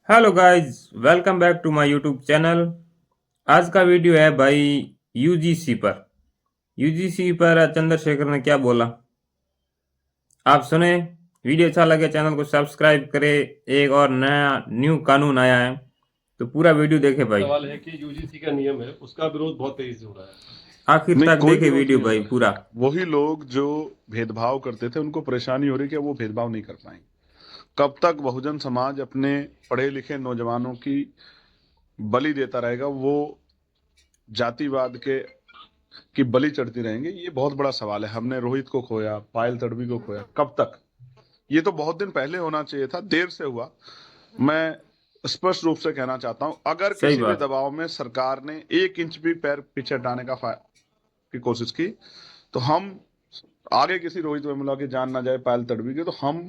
Hello guys, welcome back to my YouTube channel. आज का video है भाई यूजीसी पर। यूजीसी पर चंद्रशेखर ने क्या बोला, आप सुने। वीडियो अच्छा लगे चैनल को सब्सक्राइब करें। एक और नया न्यू कानून आया है तो पूरा वीडियो देखे भाई, सवाल है कि यूजीसी का नियम है उसका विरोध बहुत तेजी से हो रहा है। आखिर नहीं, तक कोई देखे विरोध वीडियो नहीं हो भाई रहा है। पूरा। वही लोग जो भेदभाव करते थे उनको परेशानी हो रही कि अब वो भेदभाव नहीं कर पाएंगे। कब तक बहुजन समाज अपने पढ़े लिखे नौजवानों की बलि देता रहेगा, वो जातिवाद के की बलि चढ़ती रहेंगे? ये बहुत बड़ा सवाल है। हमने रोहित को खोया, पायल तडवी को खोया, कब तक? ये तो बहुत दिन पहले होना चाहिए था, देर से हुआ। मैं स्पष्ट रूप से कहना चाहता हूं, अगर सही किसी भी बात। दबाव में सरकार ने 1 इंच भी पैर पीछे हटाने की कोशिश की, तो हम आगे किसी रोहित वेमुला की जान ना जाए, पायल तडवी की, तो हम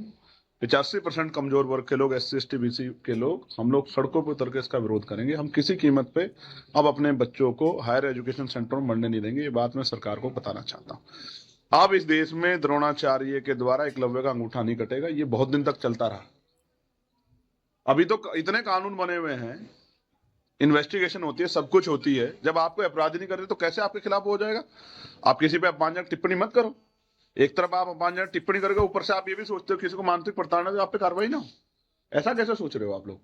85% कमजोर वर्ग के लोग, SC ST BC के लोग, हम लोग सड़कों पर उतर के इसका विरोध करेंगे। हम किसी कीमत पे अब अपने बच्चों को हायर एजुकेशन सेंटर में बढ़ने नहीं देंगे। ये बात मैं सरकार को बताना चाहता हूँ। अब इस देश में द्रोणाचार्य के द्वारा एकलव्य का अंगूठा नहीं कटेगा। ये बहुत दिन तक चलता रहा। अभी तो इतने कानून बने हुए हैं, इन्वेस्टिगेशन होती है, सब कुछ होती है। जब आपको अपराधी नहीं कर रहे तो कैसे आपके खिलाफ हो जाएगा? आप किसी पे अपमानजनक टिप्पणी मत करो। एक तरफ आप अपमानजनक टिप्पणी करोगे, ऊपर से आप ये भी सोचते हो किसी को मानसिक प्रताड़ना तो आप पे कार्रवाई ना हो। ऐसा कैसे सोच रहे हो आप लोग?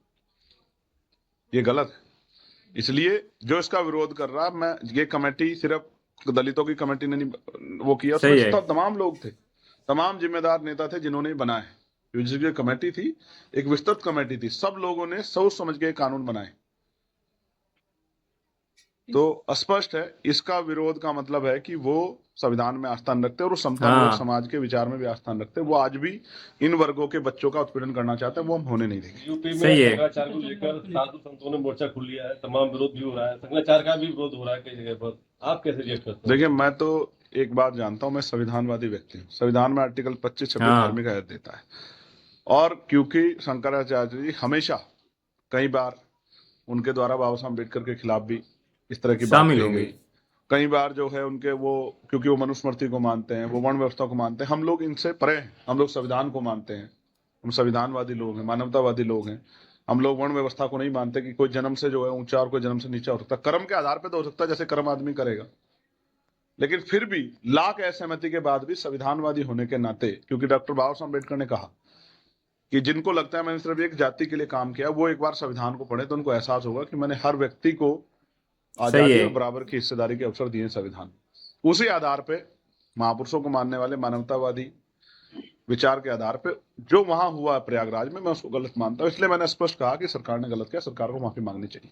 ये गलत है। इसलिए जो इसका विरोध कर रहा, मैं ये कमेटी सिर्फ दलितों की कमेटी ने नहीं वो किया, उसमें सही है। तमाम लोग थे, तमाम जिम्मेदार नेता थे जिन्होंने बनाए। यूजीसी कमेटी थी, एक विस्तृत कमेटी थी, सब लोगों ने सोच समझ के कानून बनाए। तो स्पष्ट है, इसका विरोध का मतलब है कि वो संविधान में आस्था नहीं रखते और वो समतामूलक हाँ, समाज के विचार में भी आस्था नहीं रखते। वो आज भी इन वर्गों के बच्चों का उत्पीड़न करना चाहते हैं, वो हम होने नहीं देंगे। यूपी में सही है। संघाचार को लेकर साधु संतों ने मोर्चा खोल लिया है, तमाम विरोध भी हो रहा है, संघाचार का भी विरोध हो रहा है कई जगह पर। आप कैसे रिएक्ट करते हो? देखिए, मैं तो एक बात जानता हूं, मैं संविधानवादी व्यक्ति हूं। संविधान में आर्टिकल 25-26 हाँ, धार्मिक आजादी देता है। और क्योंकि शंकराचार्य जी हमेशा, कई बार उनके द्वारा बाबा साहब अम्बेडकर के खिलाफ भी इस तरह की बात शामिल कही हो गई। गई। कई बार जो है उनके वो, क्योंकि वो मनुस्मृति को मानते हैं, वो वर्ण व्यवस्था को मानते हैं। हम लोग इनसे परे हैं, हम लोग संविधान को मानते हैं। हम संविधानवादी लोग हैं, मानवतावादी लोग हैं। हम लोग वर्ण व्यवस्था को नहीं मानते कि कोई जन्म से जो है ऊंचा और कोई जन्म से नीचा हो सकता है। कर्म के आधार पर तो हो सकता है, जैसे कर्म आदमी करेगा। लेकिन फिर भी लाख असहमति के बाद भी संविधानवादी होने के नाते, क्योंकि डॉक्टर बाबा साहब अम्बेडकर ने कहा कि जिनको लगता है मैंने सिर्फ एक जाति के लिए काम किया, वो एक बार संविधान को पढ़े तो उनको एहसास होगा कि मैंने हर व्यक्ति को सही आजादी है। और बराबर की हिस्सेदारी के अवसर दिए संविधान। उसी आधार पे, महापुरुषों को मानने वाले मानवतावादी विचार के आधार पे जो वहां हुआ प्रयागराज में, मैं उसको गलत मानता हूं। इसलिए मैंने स्पष्ट कहा कि सरकार ने गलत किया, सरकार को माफी मांगनी चाहिए।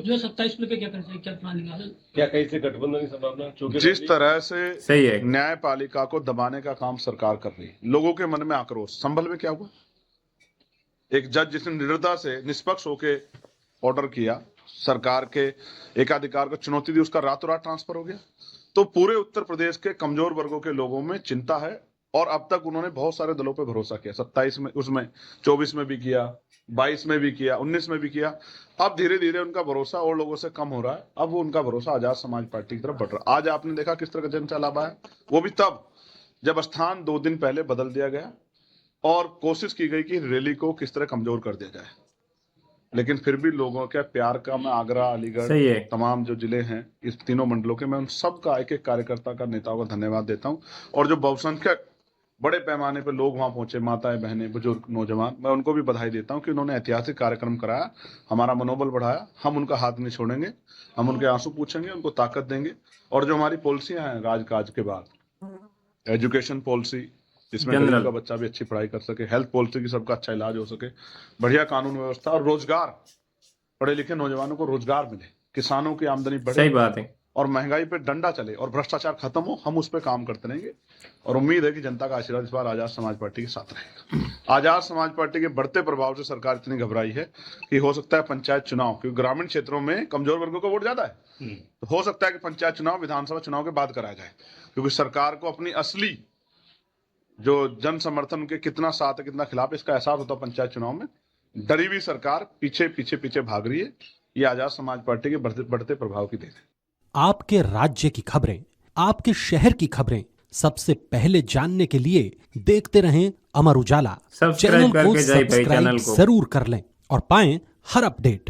जो 27 पे क्या करना चाहिए, क्या प्लान निकाला? क्या कहीं से गठबंधन की संभावना चौकी जिस तरह से सही है। न्यायपालिका को दबाने का काम सरकार कर रही है, लोगों के मन में आक्रोश। संभल में क्या हुआ? एक जज जिसने निडरता से, निष्पक्ष होकर ऑर्डर किया, सरकार के एकाधिकार को चुनौती दी, उसका रातों रात ट्रांसफर हो गया। तो पूरे उत्तर प्रदेश के कमजोर वर्गों के लोगों में चिंता है। और अब तक उन्होंने बहुत सारे दलों पर भरोसा किया, 27 में, उसमें 24 में भी किया, 22 में भी किया, 19 में भी किया। अब धीरे धीरे उनका भरोसा और लोगों से कम हो रहा है। अब वो उनका भरोसा आजाद समाज पार्टी की तरफ बढ़ रहा है। आज आपने देखा किस तरह का जन सैलाब आया, वो भी तब जब स्थान 2 दिन पहले बदल दिया गया और कोशिश की गई कि रैली को किस तरह कमजोर कर दिया जाए। लेकिन फिर भी लोगों के प्यार का, मैं आगरा, अलीगढ़, सही है। तमाम जो जिले हैं इस तीनों मंडलों के, मैं उन सब का, एक एक कार्यकर्ता का, नेताओं का धन्यवाद देता हूं। और जो बहुसंख्यक बड़े पैमाने पर लोग वहां पहुंचे, माताएं, बहनें, बुजुर्ग, नौजवान, मैं उनको भी बधाई देता हूं कि उन्होंने ऐतिहासिक कार्यक्रम कराया, हमारा मनोबल बढ़ाया। हम उनका हाथ नहीं छोड़ेंगे, हम उनके आंसू पूछेंगे, उनको ताकत देंगे। और जो हमारी पॉलिसियां हैं राजकाज के बाद, एजुकेशन पॉलिसी जिसमें गरीब जनरल। का बच्चा भी अच्छी पढ़ाई कर सके, हेल्थ पॉलिसी की सबका अच्छा इलाज हो सके, बढ़िया कानून व्यवस्था और रोजगार, पढ़े लिखे नौजवानों को रोजगार मिले, किसानों की आमदनी बढ़े सही बात है। और महंगाई पे डंडा चले और भ्रष्टाचार खत्म हो। हम उस पर काम करते रहेंगे और उम्मीद है कि जनता का आशीर्वाद इस बार आजाद समाज पार्टी के साथ रहेगा। आजाद समाज पार्टी के बढ़ते प्रभाव से सरकार इतनी घबराई है कि हो सकता है पंचायत चुनाव, क्योंकि ग्रामीण क्षेत्रों में कमजोर वर्गों का वोट ज्यादा है, तो हो सकता है कि पंचायत चुनाव विधानसभा चुनाव के बाद कराया जाए। क्योंकि सरकार को अपनी असली जो जन समर्थन उनके कितना साथ है, कितना खिलाफ है, इसका एहसास होता है पंचायत चुनाव में। डरी हुई सरकार पीछे पीछे पीछे भाग रही है। ये आजाद समाज पार्टी के बढ़ते बढ़ते प्रभाव की देन है। आपके राज्य की खबरें, आपके शहर की खबरें सबसे पहले जानने के लिए देखते रहें अमर उजाला सब्सक्राइब चैनल को करके जाइए भाई चैनल सब्सक्राइब को। जरूर कर लें और पाएं हर अपडेट